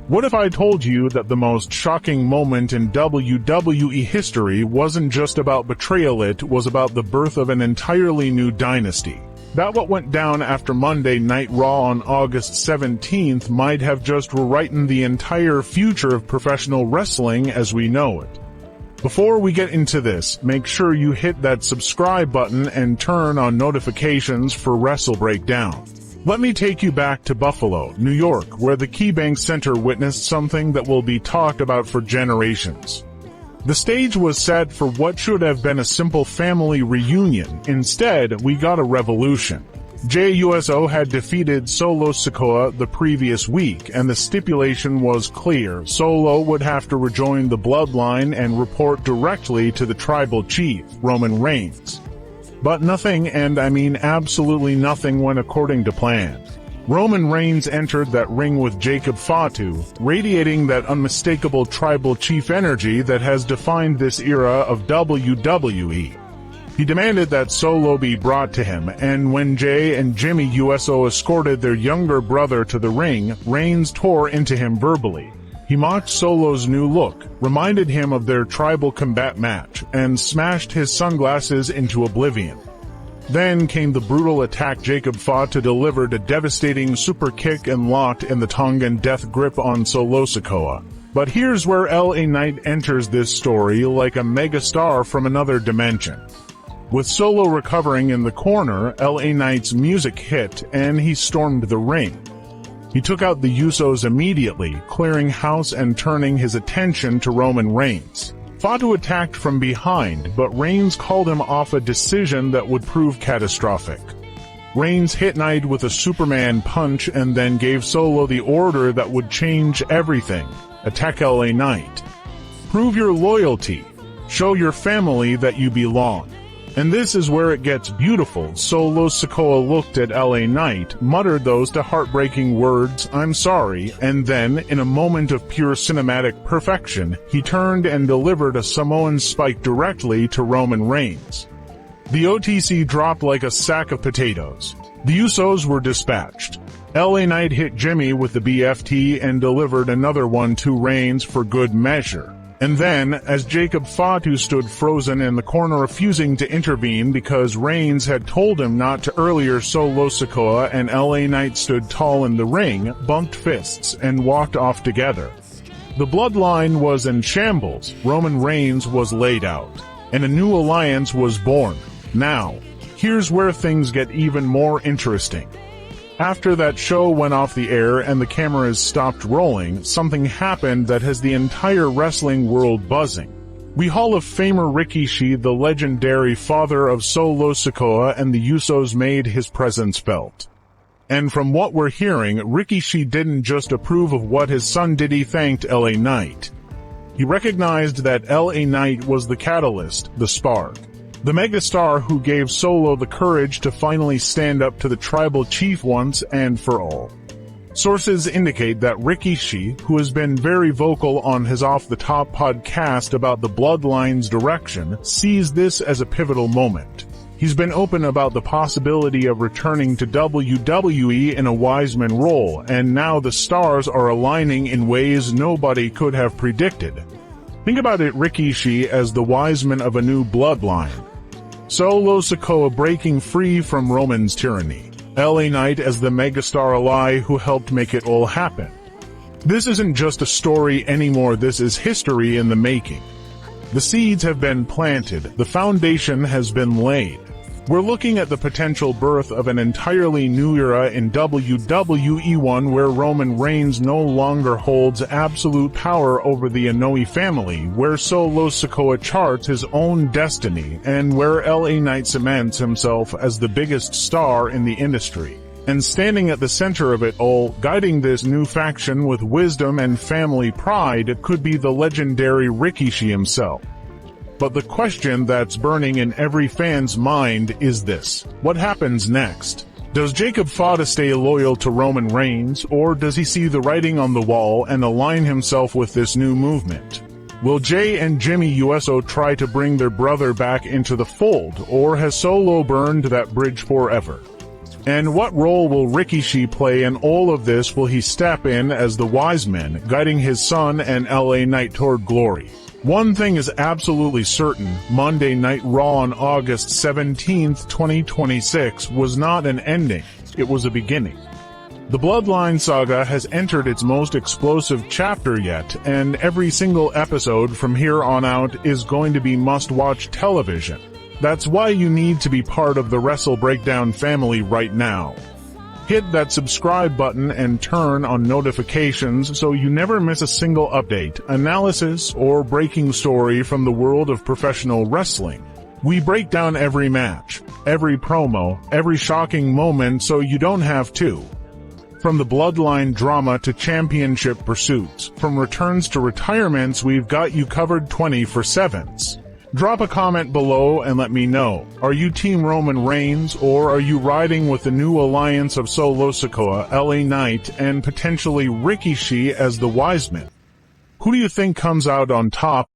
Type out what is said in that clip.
What if I told you that the most shocking moment in WWE history wasn't just about betrayal, it was about the birth of an entirely new dynasty? That what went down after Monday Night Raw on August 17th might have just rewritten the entire future of professional wrestling as we know it. Before we get into this, make sure you hit that subscribe button and turn on notifications for Wrestle Breakdown. Let me take you back to Buffalo, New York, where the KeyBank Center witnessed something that will be talked about for generations. The stage was set for what should have been a simple family reunion. Instead, we got a revolution. Jey Uso had defeated Solo Sikoa the previous week, and the stipulation was clear. Solo would have to rejoin the Bloodline and report directly to the tribal chief, Roman Reigns. But nothing, and I mean absolutely nothing, went according to plan. Roman Reigns entered that ring with Jacob Fatu, radiating that unmistakable tribal chief energy that has defined this era of WWE. He demanded that Solo be brought to him, and when Jey and Jimmy Uso escorted their younger brother to the ring, Reigns tore into him verbally. He mocked Solo's new look, reminded him of their tribal combat match, and smashed his sunglasses into oblivion. Then came the brutal attack. Jacob Fatu delivered a devastating super kick and locked in the Tongan death grip on Solo Sikoa. But here's where LA Knight enters this story like a megastar from another dimension. With Solo recovering in the corner, LA Knight's music hit and he stormed the ring. He took out the Usos immediately, clearing house and turning his attention to Roman Reigns. Fatu attacked from behind, but Reigns called him off a decision that would prove catastrophic. Reigns hit Knight with a Superman punch and then gave Solo the order that would change everything: attack LA Knight. Prove your loyalty. Show your family that you belong. And this is where it gets beautiful. Solo Sikoa looked at LA Knight, muttered those heartbreaking words, "I'm sorry," and then, in a moment of pure cinematic perfection, he turned and delivered a Samoan spike directly to Roman Reigns. The OTC dropped like a sack of potatoes. The Usos were dispatched. LA Knight hit Jimmy with the BFT and delivered another one to Reigns for good measure. And then, as Jacob Fatu stood frozen in the corner refusing to intervene because Reigns had told him not to earlier, Solo Sikoa and LA Knight stood tall in the ring, bumped fists, and walked off together. The Bloodline was in shambles, Roman Reigns was laid out, and a new alliance was born. Now, here's where things get even more interesting. After that show went off the air and the cameras stopped rolling, something happened that has the entire wrestling world buzzing. We Hall of Famer Rikishi, the legendary father of Solo Sikoa and the Usos, made his presence felt. And from what we're hearing, Rikishi didn't just approve of what his son did, he thanked LA Knight. He recognized that LA Knight was the catalyst, the spark. The megastar who gave Solo the courage to finally stand up to the tribal chief once and for all. Sources indicate that Rikishi, who has been very vocal on his Off the Top podcast about the Bloodline's direction, sees this as a pivotal moment. He's been open about the possibility of returning to WWE in a Wiseman role, and now the stars are aligning in ways nobody could have predicted. Think about it, Rikishi as the Wiseman of a new Bloodline. Solo Sikoa breaking free from Roman's tyranny. LA Knight as the megastar ally who helped make it all happen. This isn't just a story anymore, this is history in the making. The seeds have been planted, the foundation has been laid. We're looking at the potential birth of an entirely new era in WWE, one where Roman Reigns no longer holds absolute power over the Inoue family, where Solo Sikoa charts his own destiny, and where LA Knight cements himself as the biggest star in the industry. And standing at the center of it all, guiding this new faction with wisdom and family pride, could be the legendary Rikishi himself. But the question that's burning in every fan's mind is this: what happens next? Does Jacob Fatu stay loyal to Roman Reigns, or does he see the writing on the wall and align himself with this new movement? Will Jey and Jimmy Uso try to bring their brother back into the fold, or has Solo burned that bridge forever? And what role will Rikishi play in all of this? Will he step in as the wise man, guiding his son and LA Knight toward glory? One thing is absolutely certain: Monday Night Raw on August 17th, 2026 was not an ending, it was a beginning. The Bloodline saga has entered its most explosive chapter yet, and every single episode from here on out is going to be must-watch television. That's why you need to be part of the Wrestle Breakdown family right now. Hit that subscribe button and turn on notifications so you never miss a single update, analysis, or breaking story from the world of professional wrestling. We break down every match, every promo, every shocking moment so you don't have to. From the Bloodline drama to championship pursuits, from returns to retirements, we've got you covered 24/7. Drop a comment below and let me know. Are you Team Roman Reigns, or are you riding with the new alliance of Solo Sikoa, LA Knight, and potentially Rikishi as the wise man? Who do you think comes out on top?